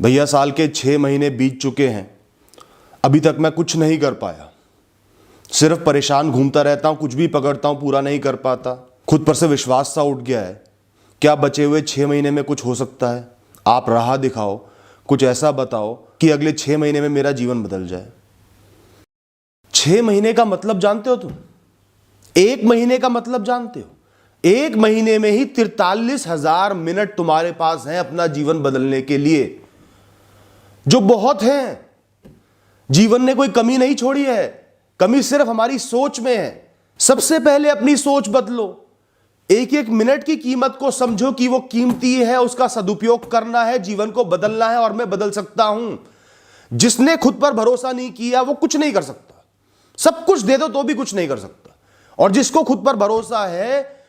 भैया साल के 6 महीने बीत चुके हैं, अभी तक मैं कुछ नहीं कर पाया। सिर्फ परेशान घूमता रहता हूँ, कुछ भी पकड़ता हूँ पूरा नहीं कर पाता। खुद पर से विश्वास सा उठ गया है। क्या बचे हुए 6 महीने में कुछ हो सकता है? आप राह दिखाओ, कुछ ऐसा बताओ कि अगले 6 महीने में मेरा जीवन बदल जाए। 6 महीने का मतलब जानते हो तुम? 1 महीने का मतलब जानते हो? 1 महीने में ही 43,000 मिनट तुम्हारे पास हैं अपना जीवन बदलने के लिए, जो बहुत हैं। जीवन ने कोई कमी नहीं छोड़ी है, कमी सिर्फ हमारी सोच में है। सबसे पहले अपनी सोच बदलो। एक एक मिनट की कीमत को समझो कि वो कीमती है, उसका सदुपयोग करना है, जीवन को बदलना है और मैं बदल सकता हूं। जिसने खुद पर भरोसा नहीं किया वो कुछ नहीं कर सकता। सब कुछ दे दो तो भी कुछ नहीं कर सकता। और जिसको खुद पर भरोसा है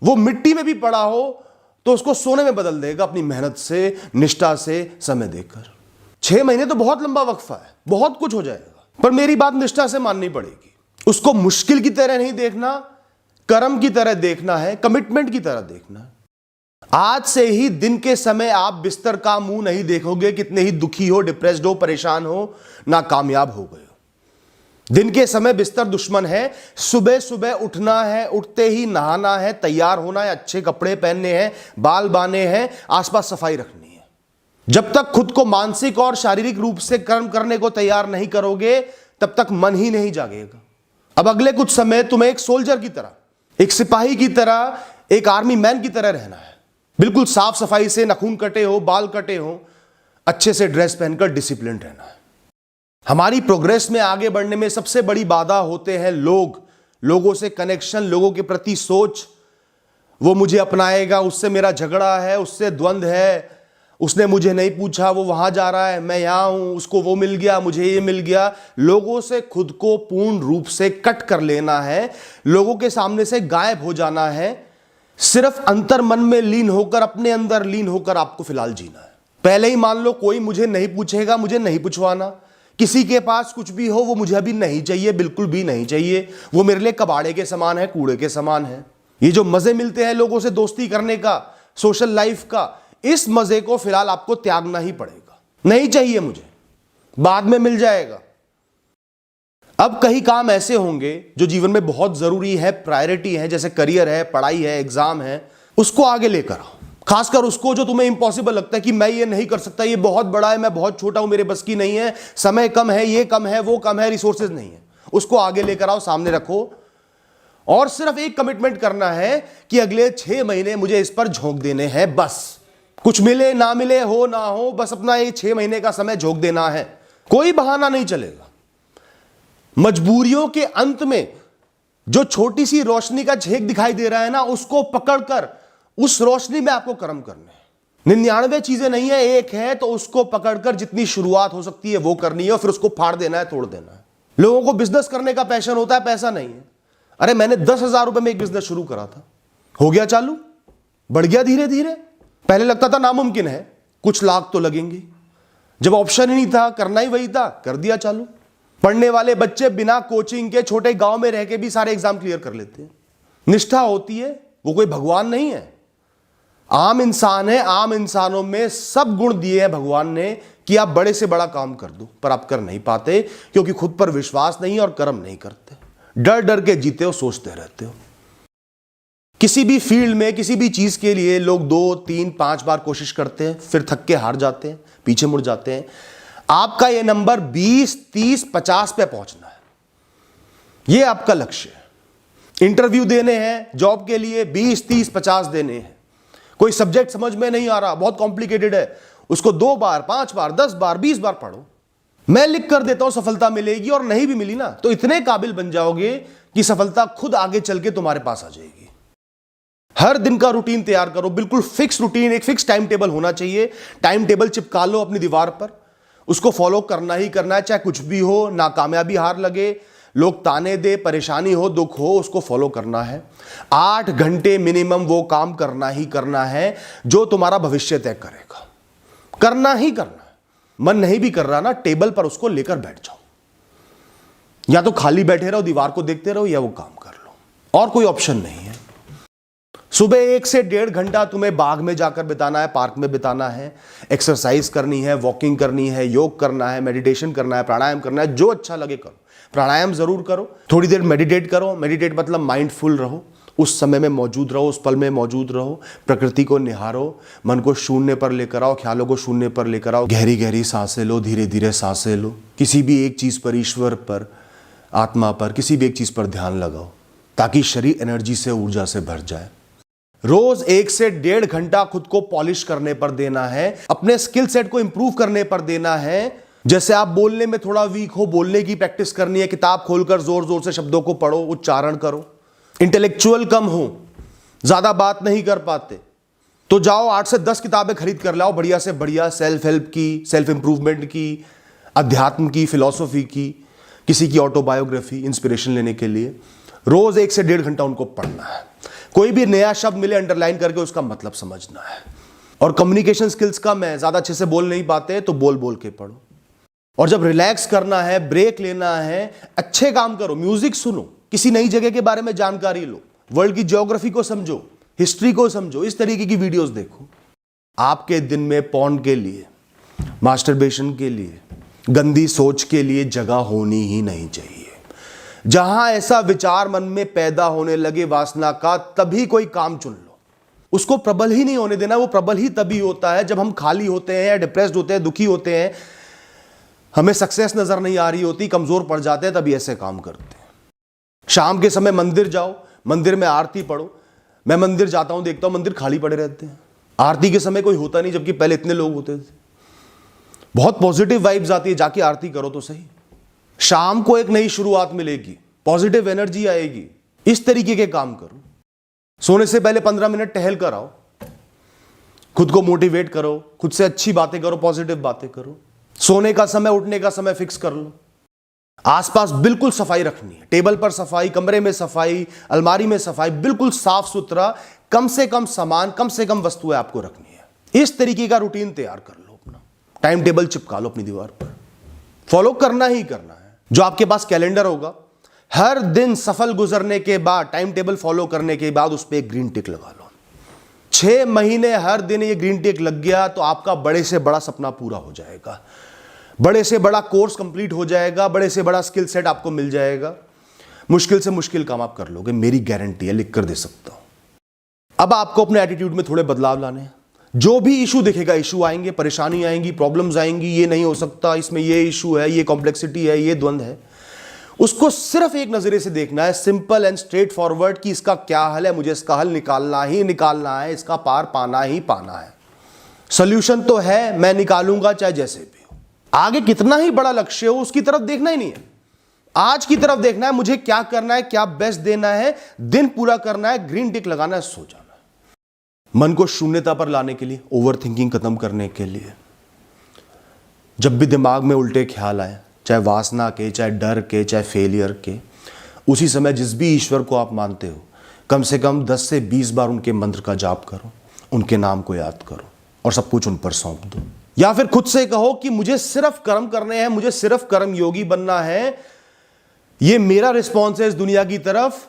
वो मिट्टी में भी पड़ा हो तो उसको सोने में बदल देगा, अपनी मेहनत से, निष्ठा से, समय देकर। 6 महीने तो बहुत लंबा वक्फा है, बहुत कुछ हो जाएगा, पर मेरी बात निष्ठा से माननी पड़ेगी। उसको मुश्किल की तरह नहीं देखना, कर्म की तरह देखना है, कमिटमेंट की तरह देखना है। आज से ही दिन के समय आप बिस्तर का मुंह नहीं देखोगे, कितने ही दुखी हो, डिप्रेस्ड हो, परेशान हो, ना कामयाब हो गए हो। दिन के समय बिस्तर दुश्मन है। सुबह सुबह उठना है, उठते ही नहाना है, तैयार होना है, अच्छे कपड़े पहनने हैं, बाल बांधने हैं, आसपास सफाई रखनी है। जब तक खुद को मानसिक और शारीरिक रूप से कर्म करने को तैयार नहीं करोगे तब तक मन ही नहीं जागेगा। अब अगले कुछ समय तुम्हें एक सोल्जर की तरह, एक सिपाही की तरह, एक आर्मी मैन की तरह रहना है। बिल्कुल साफ सफाई से, नाखून कटे हो, बाल कटे हो, अच्छे से ड्रेस पहनकर डिसिप्लिन रहना है। हमारी प्रोग्रेस में आगे बढ़ने में सबसे बड़ी बाधा होते हैं लोग, लोगों से कनेक्शन, लोगों के प्रति सोच। वो मुझे अपनाएगा, उससे मेरा झगड़ा है, उससे द्वंद्व है, उसने मुझे नहीं पूछा, वो वहां जा रहा है, मैं यहां हूं, उसको वो मिल गया, मुझे ये मिल गया। लोगों से खुद को पूर्ण रूप से कट कर लेना है, लोगों के सामने से गायब हो जाना है। सिर्फ अंतर मन में लीन होकर, अपने अंदर लीन होकर आपको फिलहाल जीना है। पहले ही मान लो कोई मुझे नहीं पूछेगा, मुझे नहीं पूछवाना। किसी के पास कुछ भी हो वो मुझे अभी नहीं चाहिए, बिल्कुल भी नहीं चाहिए। वो मेरे लिए कबाड़े के समान है, कूड़े के समान है। ये जो मजे मिलते हैं लोगों से दोस्ती करने का, सोशल लाइफ का, इस मजे को फिलहाल आपको त्यागना ही पड़ेगा। नहीं चाहिए मुझे, बाद में मिल जाएगा। अब कई काम ऐसे होंगे जो जीवन में बहुत जरूरी है, प्रायोरिटी है, जैसे करियर है, पढ़ाई है, एग्जाम है, उसको आगे लेकर आओ। खासकर उसको जो तुम्हें इंपॉसिबल लगता है कि मैं ये नहीं कर सकता, ये बहुत बड़ा है, मैं बहुत छोटा हूं, मेरे बस की नहीं है, समय कम है, ये कम है, वो कम है, रिसोर्सेज नहीं है। उसको आगे लेकर आओ, सामने रखो और सिर्फ एक कमिटमेंट करना है कि अगले 6 महीने मुझे इस पर झोंक देने हैं। बस कुछ मिले ना मिले, हो ना हो, बस अपना ये 6 महीने का समय झोंक देना है। कोई बहाना नहीं चलेगा। मजबूरियों के अंत में जो छोटी सी रोशनी का झेक दिखाई दे रहा है ना, उसको पकड़कर उस रोशनी में आपको कर्म करने हैं। 99 चीजें नहीं है, एक है, तो उसको पकड़कर जितनी शुरुआत हो सकती है वो करनी है और फिर उसको फाड़ देना है, तोड़ देना है। लोगों को बिजनेस करने का पैशन होता है, पैसा नहीं है। अरे मैंने 10,000 रुपए में एक बिजनेस शुरू करा था, हो गया चालू, बढ़ गया धीरे धीरे। पहले लगता था नामुमकिन है, कुछ लाख तो लगेंगे। जब ऑप्शन ही नहीं था, करना ही वही था, कर दिया चालू। पढ़ने वाले बच्चे बिना कोचिंग के छोटे गांव में रह के भी सारे एग्जाम क्लियर कर लेते हैं। निष्ठा होती है, वो कोई भगवान नहीं है, आम इंसान है। आम इंसानों में सब गुण दिए हैं भगवान ने कि आप बड़े से बड़ा काम कर दो, पर आप कर नहीं पाते क्योंकि खुद पर विश्वास नहीं और कर्म नहीं करते। डर डर के जीते हो, सोचते रहते हो। किसी भी फील्ड में, किसी भी चीज के लिए लोग 2, 3, 5 बार कोशिश करते हैं, फिर थक के हार जाते हैं, पीछे मुड़ जाते हैं। आपका यह नंबर 20, 30, 50 पे पहुंचना है, यह आपका लक्ष्य है। इंटरव्यू देने हैं जॉब के लिए, 20, 30, 50 देने हैं। कोई सब्जेक्ट समझ में नहीं आ रहा, बहुत कॉम्प्लिकेटेड है, उसको 2 बार, 5 बार, 10 बार, 20 बार पढ़ो। मैं लिख कर देता हूं सफलता मिलेगी, और नहीं भी मिली ना तो इतने काबिल बन जाओगे कि सफलता खुद आगे चल के तुम्हारे पास आ जाएगी। हर दिन का रूटीन तैयार करो, बिल्कुल फिक्स रूटीन, एक फिक्स टाइम टेबल होना चाहिए। टाइम टेबल चिपका लो अपनी दीवार पर, उसको फॉलो करना ही करना है, चाहे कुछ भी हो, नाकामयाबी, हार लगे, लोग ताने दे, परेशानी हो, दुख हो, उसको फॉलो करना है। 8 घंटे मिनिमम वो काम करना ही करना है जो तुम्हारा भविष्य तय करेगा। करना ही करना है। मन नहीं भी कर रहा ना, टेबल पर उसको लेकर बैठ जाओ। या तो खाली बैठे रहो, दीवार को देखते रहो, या वो काम कर लो, और कोई ऑप्शन नहीं है। सुबह 1 से 1.5 घंटा तुम्हें बाग में जाकर बिताना है, पार्क में बिताना है, एक्सरसाइज करनी है, वॉकिंग करनी है, योग करना है, मेडिटेशन करना है, प्राणायाम करना है, जो अच्छा लगे करो। प्राणायाम जरूर करो, थोड़ी देर मेडिटेट करो। मेडिटेट मतलब माइंडफुल रहो, उस समय में मौजूद रहो, उस पल में मौजूद रहो, प्रकृति को निहारो, मन को शून्य पर लेकर आओ, ख्यालों को शून्य पर लेकर आओ, गहरी गहरी सांसें लो, धीरे धीरे सांसें लो। किसी भी एक चीज पर, ईश्वर पर, आत्मा पर, किसी भी एक चीज पर ध्यान लगाओ ताकि शरीर एनर्जी से, ऊर्जा से भर जाए। रोज 1 से 1.5 घंटा खुद को पॉलिश करने पर देना है, अपने स्किल सेट को इंप्रूव करने पर देना है। जैसे आप बोलने में थोड़ा वीक हो, बोलने की प्रैक्टिस करनी है, किताब खोलकर जोर जोर से शब्दों को पढ़ो, उच्चारण करो। इंटेलेक्चुअल कम हो, ज्यादा बात नहीं कर पाते, तो जाओ 8 से 10 किताबें खरीद कर लाओ, बढ़िया से बढ़िया, सेल्फ हेल्प की, सेल्फ इंप्रूवमेंट की, अध्यात्म की, फिलॉसफी की, किसी की ऑटोबायोग्राफी, इंस्पिरेशन लेने के लिए। रोज 1 से 1.5 घंटा उनको पढ़ना है। कोई भी नया शब्द मिले अंडरलाइन करके उसका मतलब समझना है। और कम्युनिकेशन स्किल्स कम है, ज्यादा अच्छे से बोल नहीं पाते, तो बोल बोल के पढ़ो। और जब रिलैक्स करना है, ब्रेक लेना है, अच्छे काम करो, म्यूजिक सुनो, किसी नई जगह के बारे में जानकारी लो, वर्ल्ड की ज्योग्राफी को समझो, हिस्ट्री को समझो, इस तरीके की वीडियोस देखो। आपके दिन में पॉर्न के लिए, मास्टरबेशन के लिए, गंदी सोच के लिए जगह होनी ही नहीं चाहिए। जहां ऐसा विचार मन में पैदा होने लगे वासना का, तभी कोई काम चुन लो। उसको प्रबल ही नहीं होने देना। वो प्रबल ही तभी होता है जब हम खाली होते हैं, डिप्रेस्ड होते हैं, दुखी होते हैं, हमें सक्सेस नजर नहीं आ रही होती, कमजोर पड़ जाते हैं, तभी ऐसे काम करते हैं। शाम के समय मंदिर जाओ, मंदिर में आरती पढ़ो। मैं मंदिर जाता हूं, देखता हूं मंदिर खाली पड़े रहते हैं, आरती के समय कोई होता नहीं, जबकि पहले इतने लोग होते थे। बहुत पॉजिटिव वाइब्स आती है, जाके आरती करो तो सही। शाम को एक नई शुरुआत मिलेगी, पॉजिटिव एनर्जी आएगी। इस तरीके के काम करो। सोने से पहले 15 मिनट टहल कर आओ, खुद को मोटिवेट करो, खुद से अच्छी बातें करो, पॉजिटिव बातें करो। सोने का समय, उठने का समय फिक्स कर लो। आसपास बिल्कुल सफाई रखनी है, टेबल पर सफाई, कमरे में सफाई, अलमारी में सफाई, बिल्कुल साफ सुथरा, कम से कम सामान, कम से कम वस्तुएं आपको रखनी है। इस तरीके का रूटीन तैयार कर लो, अपना टाइम टेबल चिपका लो अपनी दीवार पर। फॉलो करना ही करना है। जो आपके पास कैलेंडर होगा, हर दिन सफल गुजरने के बाद, टाइम टेबल फॉलो करने के बाद उस पर एक ग्रीन टिक लगा लो। 6 महीने हर दिन ये ग्रीन टिक लग गया तो आपका बड़े से बड़ा सपना पूरा हो जाएगा, बड़े से बड़ा कोर्स कंप्लीट हो जाएगा, बड़े से बड़ा स्किल सेट आपको मिल जाएगा। मुश्किल से मुश्किल काम आप कर लोगे, मेरी गारंटी है, लिख कर दे सकता हूं। अब आपको अपने एटीट्यूड में थोड़े बदलाव लाने हैं। जो भी इशू दिखेगा, इशू आएंगे, परेशानी आएंगी, प्रॉब्लम्स आएंगी, ये नहीं हो सकता, इसमें ये इशू है, ये कॉम्प्लेक्सिटी है, ये द्वंद है, उसको सिर्फ एक नजरिए से देखना है, सिंपल एंड स्ट्रेट फॉरवर्ड, कि इसका क्या हल है, मुझे इसका हल निकालना ही निकालना है, इसका पार पाना ही पाना है। सोल्यूशन तो है, मैं निकालूंगा चाहे जैसे भी हो। आगे कितना ही बड़ा लक्ष्य हो, उसकी तरफ देखना ही नहीं है, आज की तरफ देखना है, मुझे क्या करना है, क्या बेस्ट देना है, दिन पूरा करना है, ग्रीन टिक लगाना है, सो जाना है। मन को शून्यता पर लाने के लिए, ओवर थिंकिंग खत्म करने के लिए, जब भी दिमाग में उल्टे ख्याल आए, चाहे वासना के, चाहे डर के, चाहे फेलियर के, उसी समय जिस भी ईश्वर को आप मानते हो, कम से कम 10 से 20 बार उनके मंत्र का जाप करो, उनके नाम को याद करो और सब कुछ उन पर सौंप दो। या फिर खुद से कहो कि मुझे सिर्फ कर्म करने हैं, मुझे सिर्फ कर्म योगी बनना है, ये मेरा रिस्पॉन्स है इस दुनिया की तरफ,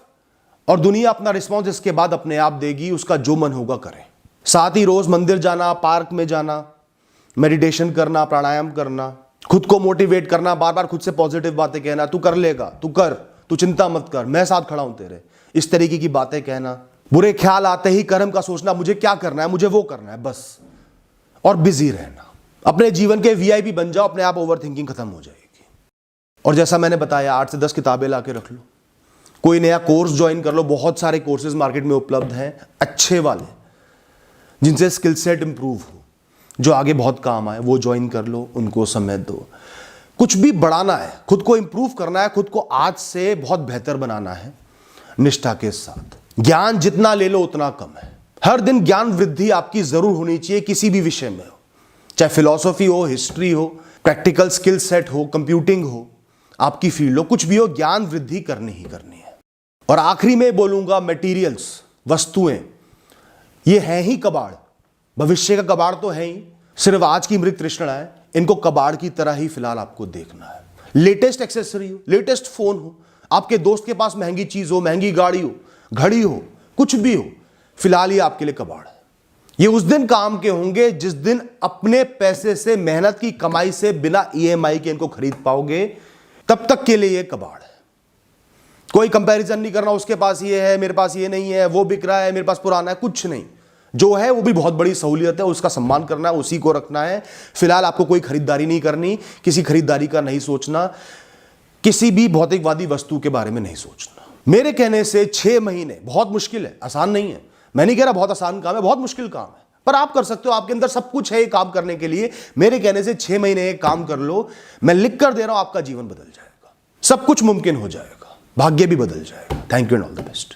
और दुनिया अपना रिस्पॉन्स इसके बाद अपने आप देगी, उसका जो मन होगा करें। साथ ही रोज मंदिर जाना, पार्क में जाना, मेडिटेशन करना, प्राणायाम करना, खुद को मोटिवेट करना, बार बार खुद से पॉजिटिव बातें कहना, तू कर लेगा, तू कर, तू चिंता मत कर, मैं साथ खड़ा हूं तेरे, इस तरीके की बातें कहना। बुरे ख्याल आते ही कर्म का सोचना, मुझे क्या करना है, मुझे वो करना है बस, और बिजी रहना। अपने जीवन के वीआईपी बन जाओ, अपने आप ओवर थिंकिंग खत्म हो जाएगी। और जैसा मैंने बताया, 8 से 10 किताबें ला के रख लो, कोई नया कोर्स ज्वाइन कर लो, बहुत सारे कोर्सेज मार्केट में उपलब्ध हैं, अच्छे वाले, जिनसे स्किल सेट इंप्रूव हो, जो आगे बहुत काम आए, वो ज्वाइन कर लो, उनको समय दो। कुछ भी बढ़ाना है, खुद को इंप्रूव करना है, खुद को आज से बहुत बेहतर बनाना है, निष्ठा के साथ। ज्ञान जितना ले लो उतना कम है। हर दिन ज्ञान वृद्धि आपकी जरूर होनी चाहिए, किसी भी विषय में हो, चाहे फिलॉसफी हो, हिस्ट्री हो, प्रैक्टिकल स्किल सेट हो, कंप्यूटिंग हो, आपकी फील्ड हो, कुछ भी हो, ज्ञान वृद्धि करनी ही करनी है। और आखिरी में बोलूंगा, मटेरियल्स, वस्तुएं, ये है ही कबाड़, भविष्य का कबाड़ तो है ही, सिर्फ आज की मृत तृष्णा है, इनको कबाड़ की तरह ही फिलहाल आपको देखना है। लेटेस्ट एक्सेसरी हो, लेटेस्ट फोन हो, आपके दोस्त के पास महंगी चीज हो, महंगी गाड़ी हो, घड़ी हो, कुछ भी हो, फिलहाल ये आपके लिए कबाड़ है। ये उस दिन काम के होंगे जिस दिन अपने पैसे से, मेहनत की कमाई से, बिना ईएमआई के इनको खरीद पाओगे। तब तक के लिए ये कबाड़ है। कोई कंपैरिजन नहीं करना, उसके पास ये है, मेरे पास ये नहीं है, वो बिक रहा है, मेरे पास पुराना है, कुछ नहीं। जो है वो भी बहुत बड़ी सहूलियत है, उसका सम्मान करना है, उसी को रखना है। फिलहाल आपको कोई खरीदारी नहीं करनी, किसी खरीदारी का नहीं सोचना, किसी भी भौतिकवादी वस्तु के बारे में नहीं सोचना। मेरे कहने से 6 महीने बहुत मुश्किल है, आसान नहीं है। मैं नहीं कह रहा बहुत आसान काम है, बहुत मुश्किल काम है, पर आप कर सकते हो। आपके अंदर सब कुछ है ये काम करने के लिए। मेरे कहने से 6 महीने एक काम कर लो, मैं लिख कर दे रहा हूं, आपका जीवन बदल जाएगा, सब कुछ मुमकिन हो जाएगा, भाग्य भी बदल जाएगा। Thank you and all the best.